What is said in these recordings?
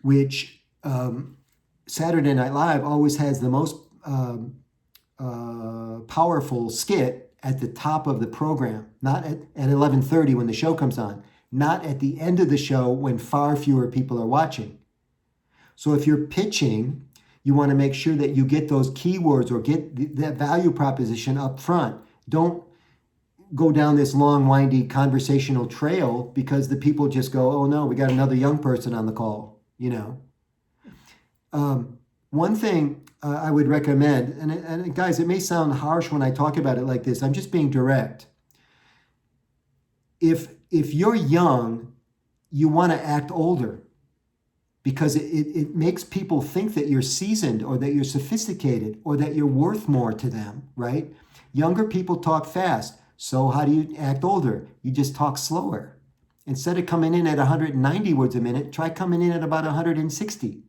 which Saturday Night Live always has the most powerful skit at the top of the program, not at 11:30 when the show comes on, not at the end of the show when far fewer people are watching. So if you're pitching, you want to make sure that you get those keywords or get that value proposition up front. Don't go down this long, windy conversational trail because the people just go, oh no, we got another young person on the call, One thing I would recommend, and guys, it may sound harsh when I talk about it like this, I'm just being direct. If you're young, you want to act older because it makes people think that you're seasoned or that you're sophisticated or that you're worth more to them, right? Younger people talk fast. So how do you act older? You just talk slower. Instead of coming in at 190 words a minute, try coming in at about 160.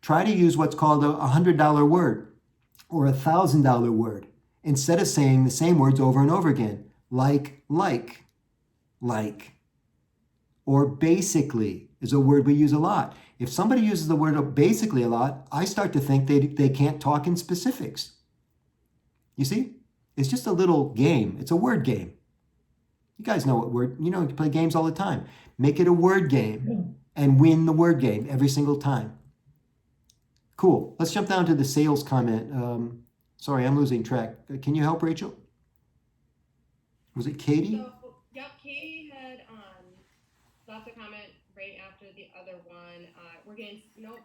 Try to use what's called a $100 word or a $1,000 word instead of saying the same words over and over again, like, or basically is a word we use a lot. If somebody uses the word basically a lot, I start to think they can't talk in specifics. You see? It's just a little game. It's a word game. You guys know what word, you play games all the time. Make it a word game and win the word game every single time. Cool. Let's jump down to the sales comment. Sorry, I'm losing track. Can you help, Rachel? Was it Katie? So, yep, Katie had left a comment right after the other one. We're getting, nope.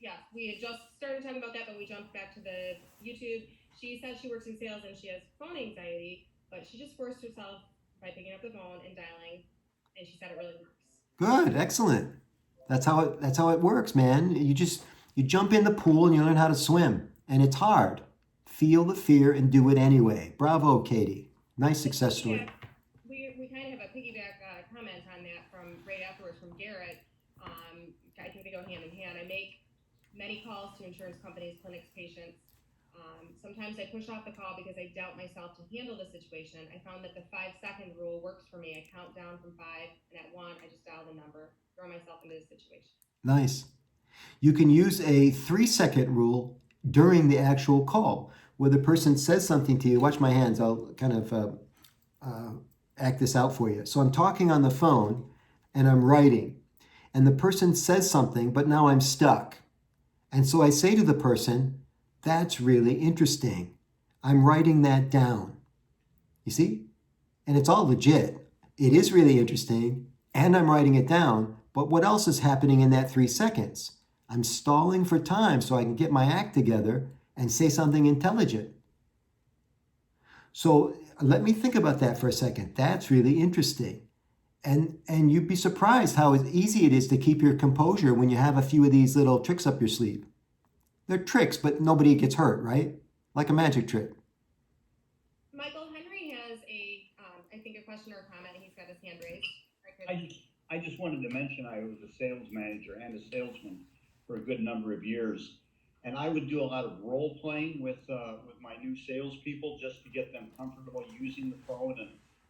Yeah, we had just started talking about that, but we jumped back to the YouTube. She says she works in sales and she has phone anxiety, but she just forced herself by picking up the phone and dialing, and she said it really works. Good, excellent. That's how it works, man. You jump in the pool and you learn how to swim, and it's hard. Feel the fear and do it anyway. Bravo, Katie. Nice success story. We kind of have a piggyback comment on that from right afterwards from Garrett. I think they go hand in hand. I make many calls to insurance companies, clinics, patients. Sometimes I push off the call because I doubt myself to handle the situation. I found that the 5-second rule works for me. I count down from 5, and at 1, I just dial the number, throw myself into the situation. Nice. You can use a 3-second rule during the actual call where the person says something to you. Watch my hands. I'll kind of act this out for you. So I'm talking on the phone and I'm writing, and the person says something, but now I'm stuck. And so I say to the person, that's really interesting. I'm writing that down. You see? And it's all legit. It is really interesting, and I'm writing it down. But what else is happening in that 3 seconds? I'm stalling for time so I can get my act together and say something intelligent. So let me think about that for a second. That's really interesting. And you'd be surprised how easy it is to keep your composure when you have a few of these little tricks up your sleeve. They're tricks, but nobody gets hurt, right? Like a magic trick. Michael, Henry has I think a question or a comment. He's got his hand raised. I just wanted to mention I was a sales manager and a salesman for a good number of years, and I would do a lot of role playing with my new salespeople just to get them comfortable using the phone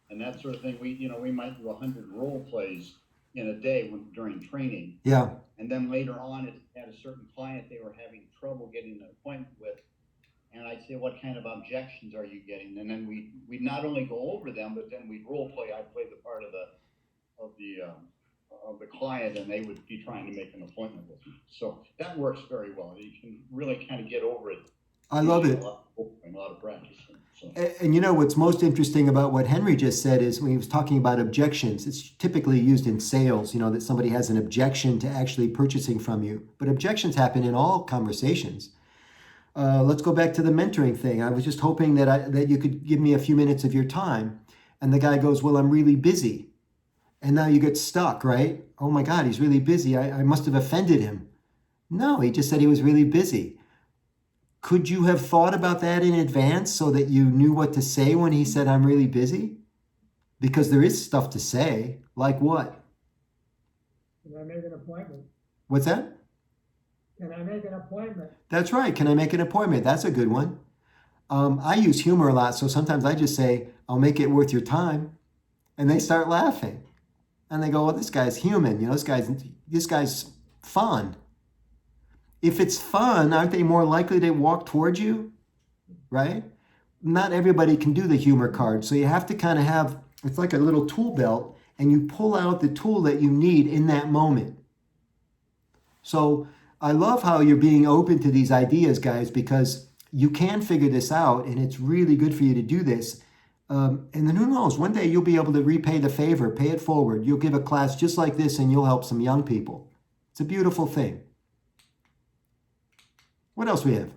and that sort of thing. We might do 100 role plays in a day during training. Yeah. And then later on, it had a certain client they were having trouble getting an appointment with, and I'd say, what kind of objections are you getting? And then we'd not only go over them, but then we'd role play. I'd play the part of the client, and they would be trying to make an appointment with me. So that works very well. You can really kind of get over it. I love it. A lot of practice. So. And you know what's most interesting about what Henry just said is when he was talking about objections, it's typically used in sales, that somebody has an objection to actually purchasing from you. But objections happen in all conversations. Let's go back to the mentoring thing. I was just hoping that you could give me a few minutes of your time. And the guy goes, well, I'm really busy. And now you get stuck, right? Oh my God, he's really busy. I must have offended him. No, he just said he was really busy. Could you have thought about that in advance so that you knew what to say when he said, I'm really busy? Because there is stuff to say. Like what? Can I make an appointment? What's that? Can I make an appointment? That's right. Can I make an appointment? That's a good one. I use humor a lot, so sometimes I just say, I'll make it worth your time. And they start laughing. And they go, well, this guy's human. This guy's fun. If it's fun, aren't they more likely to walk towards you? Right? Not everybody can do the humor card. So you have to kind of have, it's like a little tool belt, and you pull out the tool that you need in that moment. So I love how you're being open to these ideas, guys, because you can figure this out, and it's really good for you to do this. And then who knows, one day you'll be able to repay the favor, pay it forward. You'll give a class just like this, and you'll help some young people. It's a beautiful thing. What else we have?